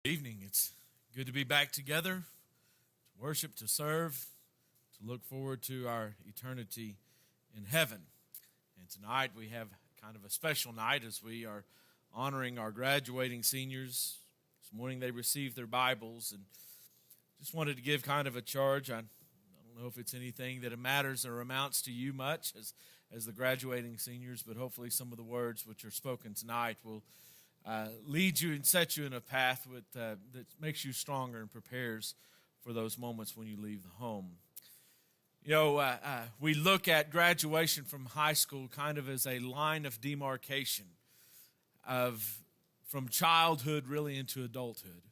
Evening. It's good to be back together, to worship, to serve, to look forward to our eternity in heaven. And tonight we have kind of a special night as we are honoring our graduating seniors. This morning they received their Bibles, and just wanted to give kind of a charge. I don't know if it's anything that matters or amounts to you much as the graduating seniors, but hopefully some of the words which are spoken tonight will lead you and set you in a path that makes you stronger and prepares for those moments when you leave the home. You know, we look at graduation from high school kind of as a line of demarcation from childhood really into adulthood.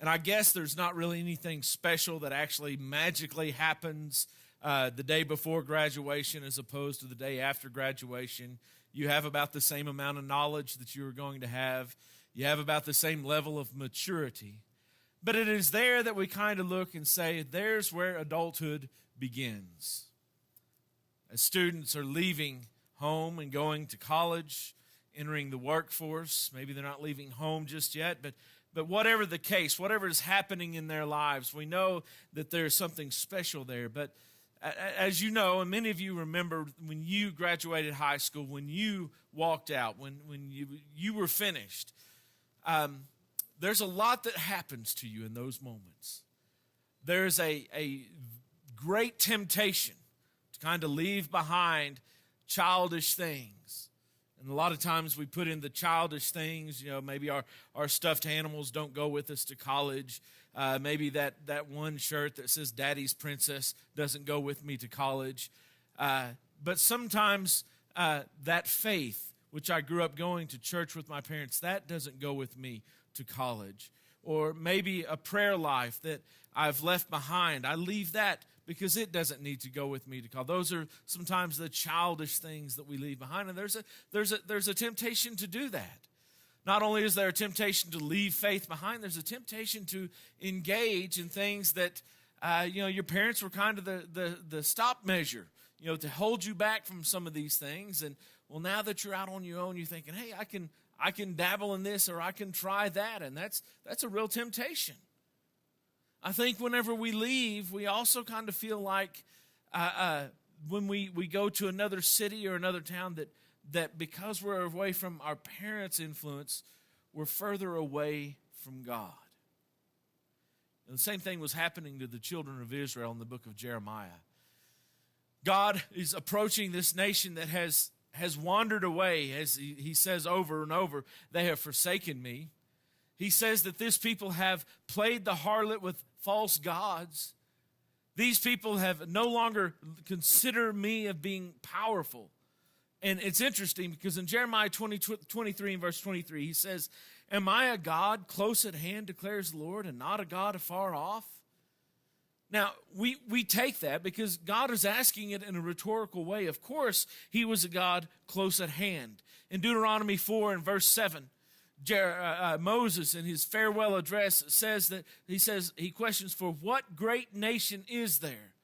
And I guess there's not really anything special that actually magically happens the day before graduation as opposed to the day after graduation. You have about the same amount of knowledge that you are going to have. You have about the same level of maturity. But it is there that we kind of look and say, there's where adulthood begins. As students are leaving home and going to college, entering the workforce, maybe they're not leaving home just yet, but whatever the case, whatever is happening in their lives, we know that there's something special there. But as you know, and many of you remember when you graduated high school, when you walked out, when you were finished, there's a lot that happens to you in those moments. There's a great temptation to kind of leave behind childish things. And a lot of times we put in the childish things, you know, maybe our stuffed animals don't go with us to college. Maybe that one shirt that says Daddy's Princess doesn't go with me to college. But sometimes that faith, which I grew up going to church with my parents, that doesn't go with me to college. Or maybe a prayer life that I've left behind. I leave that because it doesn't need to go with me to college. Those are sometimes the childish things that we leave behind. And there's a temptation to do that. Not only is there a temptation to leave faith behind, there's a temptation to engage in things that, your parents were kind of the stop measure, to hold you back from some of these things. And, well, now that you're out on your own, you're thinking, hey, I can dabble in this or I can try that. And that's a real temptation. I think whenever we leave, we also kind of feel like when we go to another city or another town that because we're away from our parents' influence, we're further away from God. And the same thing was happening to the children of Israel in the book of Jeremiah. God is approaching this nation that has wandered away, as he says over and over, they have forsaken me. He says that this people have played the harlot with false gods. These people have no longer considered me of being powerful. And it's interesting because in Jeremiah 23 and verse 23, he says, am I a God close at hand, declares the Lord, and not a God afar off? Now, we take that because God is asking it in a rhetorical way. Of course, he was a God close at hand. In Deuteronomy 4 and verse 7, Moses in his farewell address he questions, for what great nation is there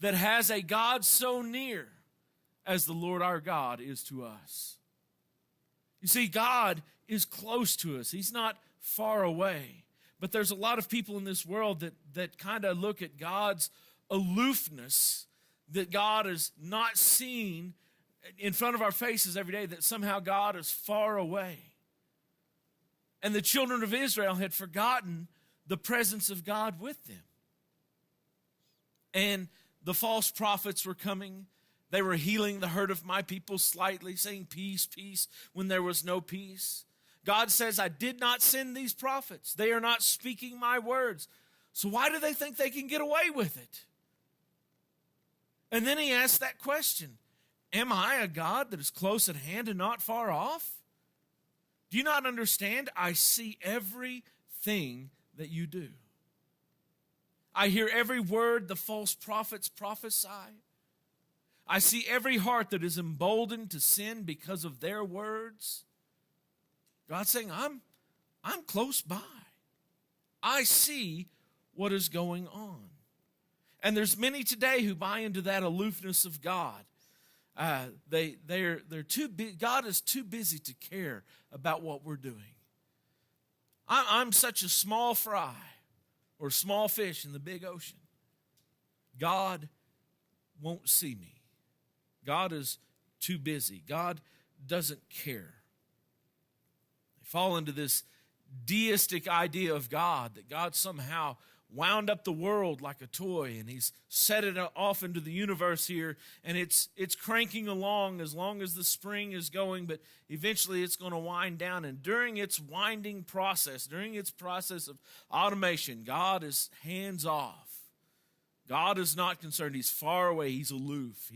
that has a God so near as the Lord our God is to us? You see, God is close to us. He's not far away. But there's a lot of people in this world that kind of look at God's aloofness, that God is not seen in front of our faces every day, that somehow God is far away. And the children of Israel had forgotten the presence of God with them. And the false prophets were coming. They were healing the hurt of my people slightly, saying peace, peace, when there was no peace. God says, I did not send these prophets. They are not speaking my words. So why do they think they can get away with it? And then he asked that question, am I a God that is close at hand and not far off? Do you not understand? I see everything that you do. I hear every word the false prophets prophesy. I see every heart that is emboldened to sin because of their words. God's saying, I'm close by. I see what is going on. And there's many today who buy into that aloofness of God. They're too big. God is too busy to care about what we're doing. I'm such a small fry or small fish in the big ocean. God won't see me. God is too busy. God doesn't care. They fall into this deistic idea of God, that God somehow wound up the world like a toy and he's set it off into the universe here, and it's cranking along as long as the spring is going, but eventually it's going to wind down. And during its winding process, during its process of automation, God is hands off. God is not concerned. He's far away. He's aloof.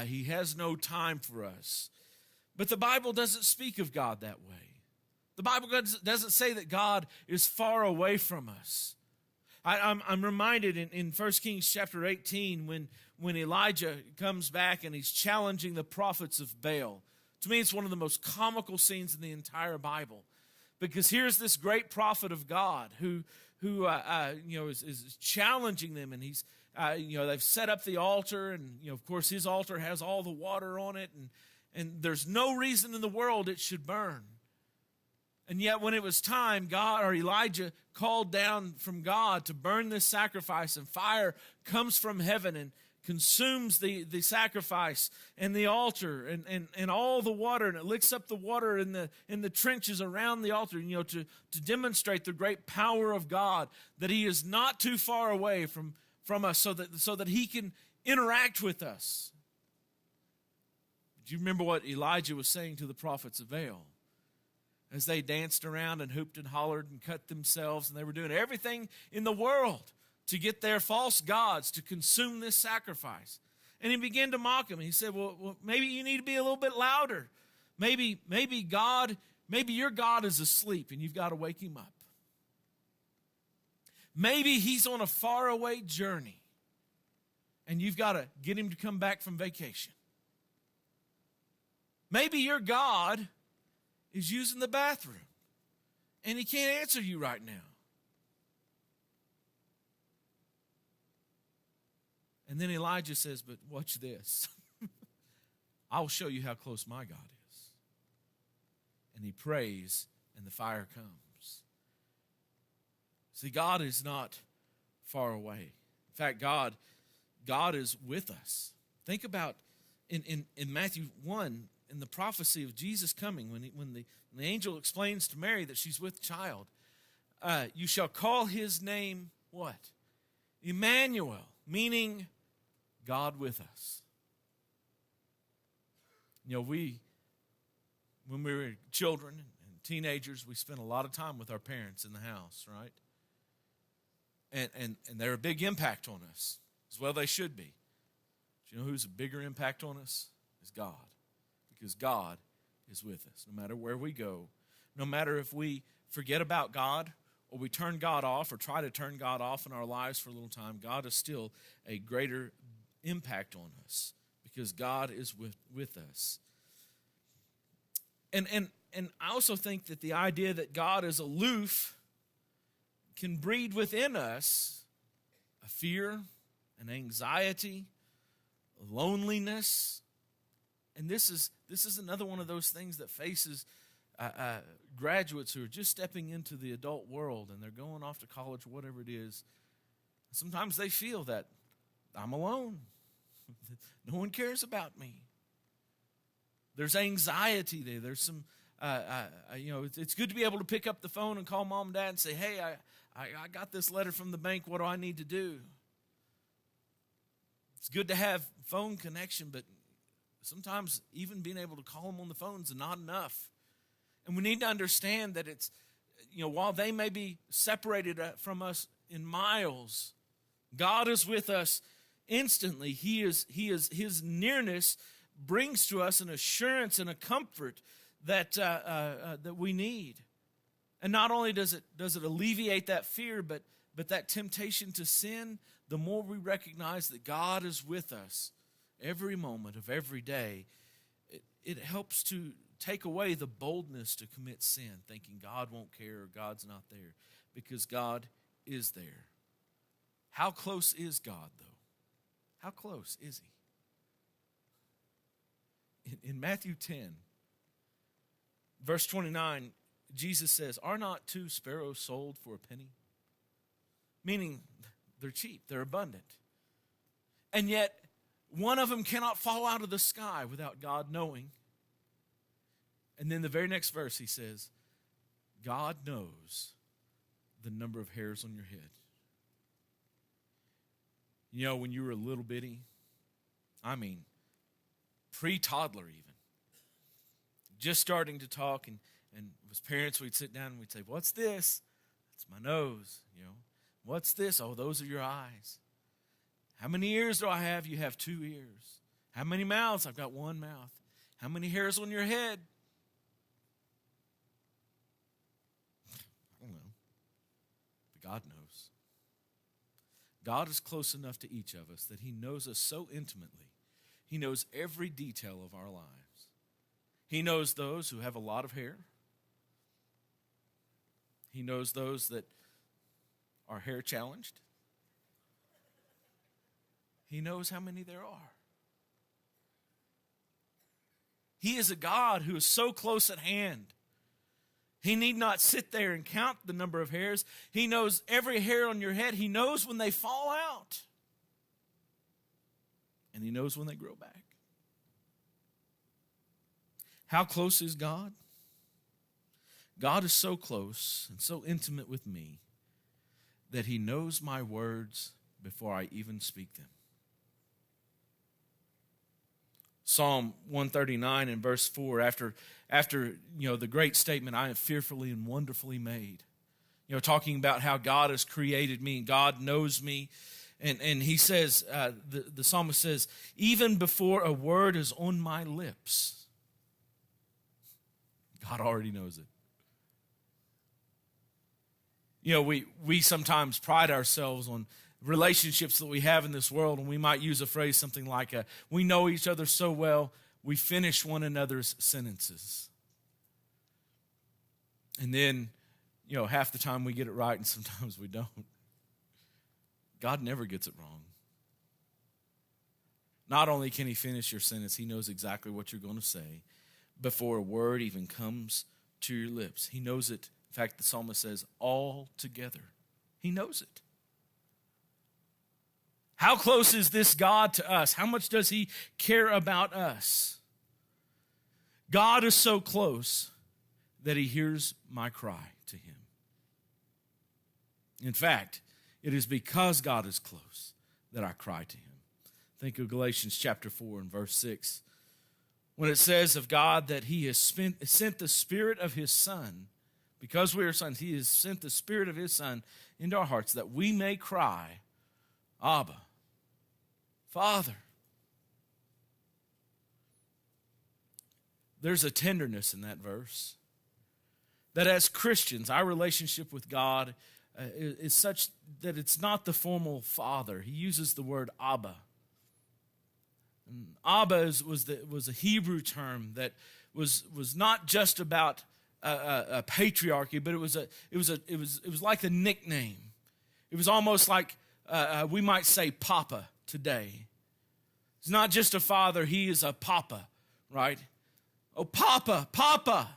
He has no time for us. But the Bible doesn't speak of God that way. The Bible doesn't say that God is far away from us. I'm reminded in 1 Kings chapter 18 when Elijah comes back and he's challenging the prophets of Baal. To me, it's one of the most comical scenes in the entire Bible, because here's this great prophet of God who is challenging them, and he's they've set up the altar, and of course his altar has all the water on it, and there's no reason in the world it should burn. And yet when it was time, Elijah called down from God to burn this sacrifice, and fire comes from heaven and consumes the sacrifice and the altar and all the water, and it licks up the water in the trenches around the altar, to demonstrate the great power of God, that he is not too far away from us, so that he can interact with us. Do you remember what Elijah was saying to the prophets of Baal? As they danced around and hooped and hollered and cut themselves, and they were doing everything in the world to get their false gods to consume this sacrifice. And he began to mock him. He said, well, maybe you need to be a little bit louder. Maybe your God is asleep and you've got to wake him up. Maybe he's on a faraway journey and you've got to get him to come back from vacation. Maybe your God is using the bathroom and he can't answer you right now. And then Elijah says, but watch this. I will show you how close my God is. And he prays and the fire comes. See, God is not far away. In fact, God is with us. Think about in Matthew 1, in the prophecy of Jesus coming, when the angel explains to Mary that she's with child, you shall call his name what? Emmanuel, meaning God with us. When we were children and teenagers, we spent a lot of time with our parents in the house, right? And they're a big impact on us, as well they should be. But you know who's a bigger impact on us? Is God. Because God is with us. No matter where we go, no matter if we forget about God or we turn God off or try to turn God off in our lives for a little time, God is still a greater impact on us because God is with us. And I also think that the idea that God is aloof can breed within us a fear, an anxiety, a loneliness. And this is another one of those things that faces graduates who are just stepping into the adult world and they're going off to college or whatever it is. Sometimes they feel that I'm alone. No one cares about me. There's anxiety there. There's some, it's good to be able to pick up the phone and call mom and dad and say, hey, I got this letter from the bank. What do I need to do? It's good to have phone connection, but sometimes even being able to call them on the phone is not enough. And we need to understand that it's, while they may be separated from us in miles, God is with us instantly. His nearness brings to us an assurance and a comfort that we need. And not only does it alleviate that fear, but that temptation to sin, the more we recognize that God is with us every moment of every day, it helps to take away the boldness to commit sin, thinking God won't care or God's not there, because God is there. How close is God, though? How close is he? In Matthew 10, verse 29, Jesus says, are not 2 sparrows sold for a penny? Meaning they're cheap, they're abundant. And yet one of them cannot fall out of the sky without God knowing. And then the very next verse he says, God knows the number of hairs on your head. You know, when you were a little bitty, I mean, pre-toddler even, just starting to talk, and as parents, we'd sit down and we'd say, what's this? That's my nose, you know. What's this? Oh, those are your eyes. How many ears do I have? You have 2 ears. How many mouths? I've got 1 mouth. How many hairs on your head? I don't know. But God knows. God is close enough to each of us that he knows us so intimately. He knows every detail of our lives. He knows those who have a lot of hair. He knows those that are hair challenged. He knows how many there are. He is a God who is so close at hand. He need not sit there and count the number of hairs. He knows every hair on your head. He knows when they fall out. And he knows when they grow back. How close is God? God is so close and so intimate with me that he knows my words before I even speak them. Psalm 139 and verse 4, after the great statement, I am fearfully and wonderfully made. Talking about how God has created me and God knows me. And he says, the psalmist says, even before a word is on my lips, God already knows it. We sometimes pride ourselves on relationships that we have in this world, and we might use a phrase something like, we know each other so well, we finish one another's sentences. And then, half the time we get it right and sometimes we don't. God never gets it wrong. Not only can he finish your sentence, he knows exactly what you're going to say before a word even comes to your lips. He knows it. In fact, the psalmist says, all together. He knows it. How close is this God to us? How much does he care about us? God is so close that he hears my cry to him. In fact, it is because God is close that I cry to him. Think of Galatians chapter 4 and verse 6. When it says of God that he has sent the Spirit of his Son, because we are sons, he has sent the Spirit of his Son into our hearts that we may cry, Abba, Father. There's a tenderness in that verse. That as Christians, our relationship with God is such that it's not the formal father. He uses the word Abba. And Abba was a Hebrew term that was not just about a patriarchy, but it was like a nickname. It was almost like we might say Papa today. He's not just a father, he is a Papa, right? Oh, Papa, Papa.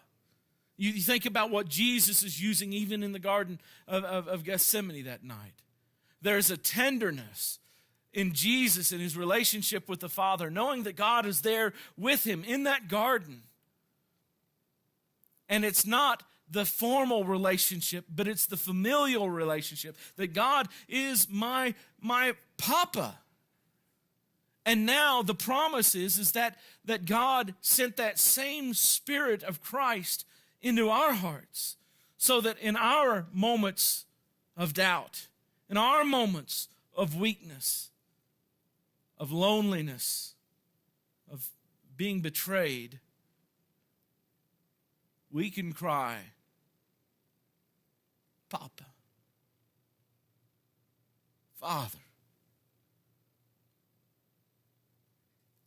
You think about what Jesus is using even in the Garden of Gethsemane that night. There's a tenderness in Jesus and his relationship with the Father, knowing that God is there with him in that garden. And it's not the formal relationship, but it's the familial relationship, that God is my Papa. And now the promise is that God sent that same Spirit of Christ into our hearts, so that in our moments of doubt, in our moments of weakness, of loneliness, of being betrayed, we can cry, Papa, Father.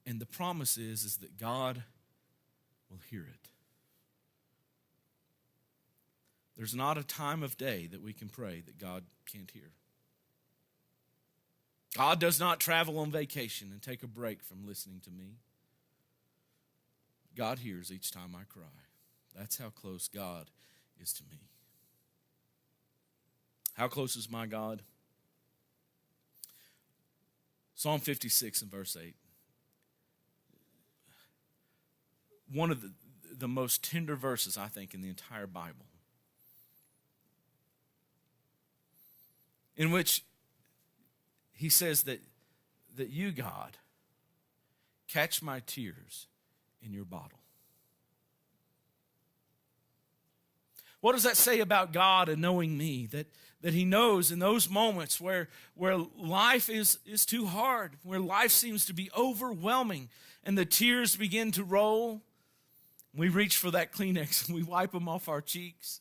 And the promise is that God will hear it. There's not a time of day that we can pray that God can't hear. God does not travel on vacation and take a break from listening to me. God hears each time I cry. That's how close God is to me. How close is my God? Psalm 56 and verse 8. One of the most tender verses, I think, in the entire Bible, in which he says that you, God, catch my tears in your bottle. What does that say about God and knowing me? That he knows in those moments where life is too hard, where life seems to be overwhelming, and the tears begin to roll, we reach for that Kleenex and we wipe them off our cheeks.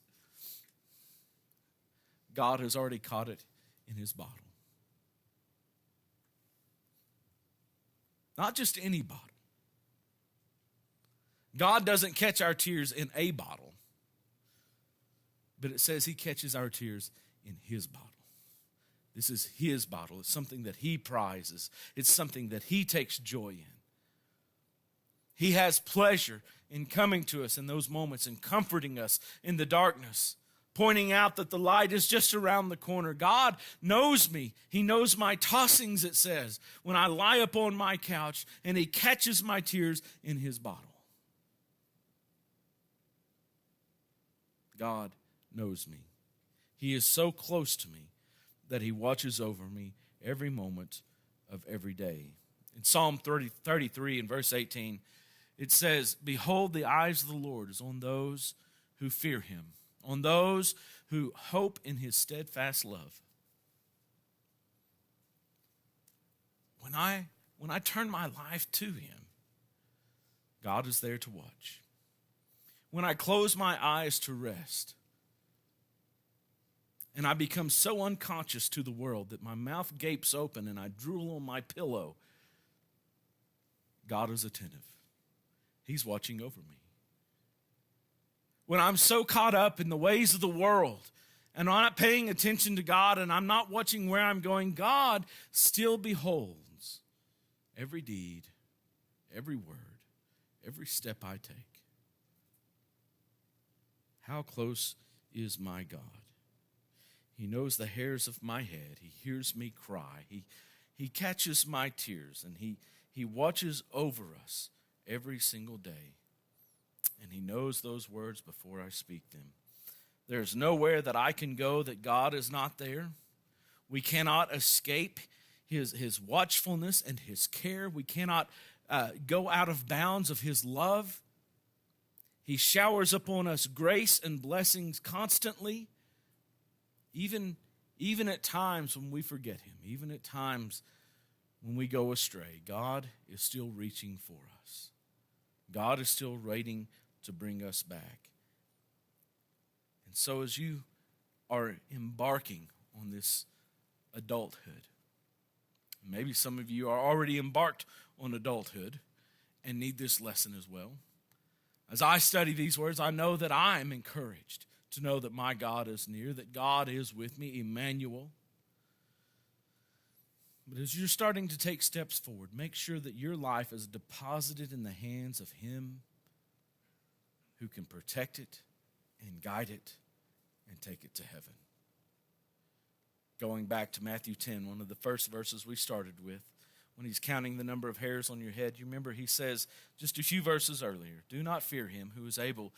God has already caught it in his bottle. Not just any bottle. God doesn't catch our tears in a bottle, but it says he catches our tears in his bottle. This is his bottle. It's something that he prizes. It's something that he takes joy in. He has pleasure in coming to us in those moments and comforting us in the darkness, pointing out that the light is just around the corner. God knows me. He knows my tossings, it says, when I lie upon my couch, and he catches my tears in his bottle. God knows me. He is so close to me that he watches over me every moment of every day. In Psalm 33 and verse 18, it says, "Behold, the eyes of the Lord is on those who fear him, on those who hope in his steadfast love." When I turn my life to him, God is there to watch. When I close my eyes to rest, and I become so unconscious to the world that my mouth gapes open and I drool on my pillow, God is attentive. He's watching over me. When I'm so caught up in the ways of the world and I'm not paying attention to God and I'm not watching where I'm going, God still beholds every deed, every word, every step I take. How close is my God? He knows the hairs of my head. He hears me cry. He catches my tears, and he watches over us every single day. And he knows those words before I speak them. There's nowhere that I can go that God is not there. We cannot escape his watchfulness and his care. We cannot go out of bounds of his love. He showers upon us grace and blessings constantly, even at times when we forget him, even at times when we go astray. God is still reaching for us. God is still waiting to bring us back. And so as you are embarking on this adulthood, maybe some of you are already embarked on adulthood and need this lesson as well. As I study these words, I know that I am encouraged to know that my God is near, that God is with me, Emmanuel. But as you're starting to take steps forward, make sure that your life is deposited in the hands of him who can protect it and guide it and take it to heaven. Going back to Matthew 10, one of the first verses we started with, when he's counting the number of hairs on your head, you remember he says just a few verses earlier, "Do not fear him who is able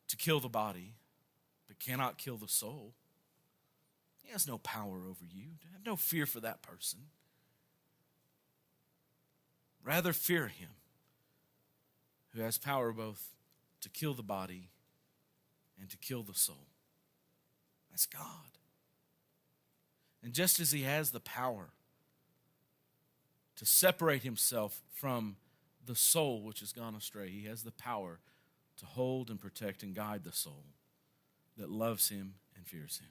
to kill the body, but cannot kill the soul. He has no power over you. Have no fear for that person. Rather fear him who has power both to kill the body and to kill the soul." That's God. And just as he has the power to separate himself from the soul which has gone astray, he has the power to hold and protect and guide the soul that loves him and fears him.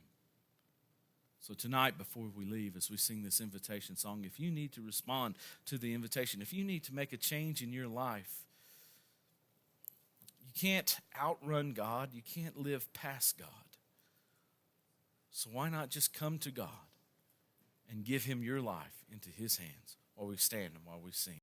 So tonight, before we leave, as we sing this invitation song, if you need to respond to the invitation, if you need to make a change in your life, you can't outrun God. You can't live past God. So why not just come to God and give him your life into his hands while we stand and while we sing?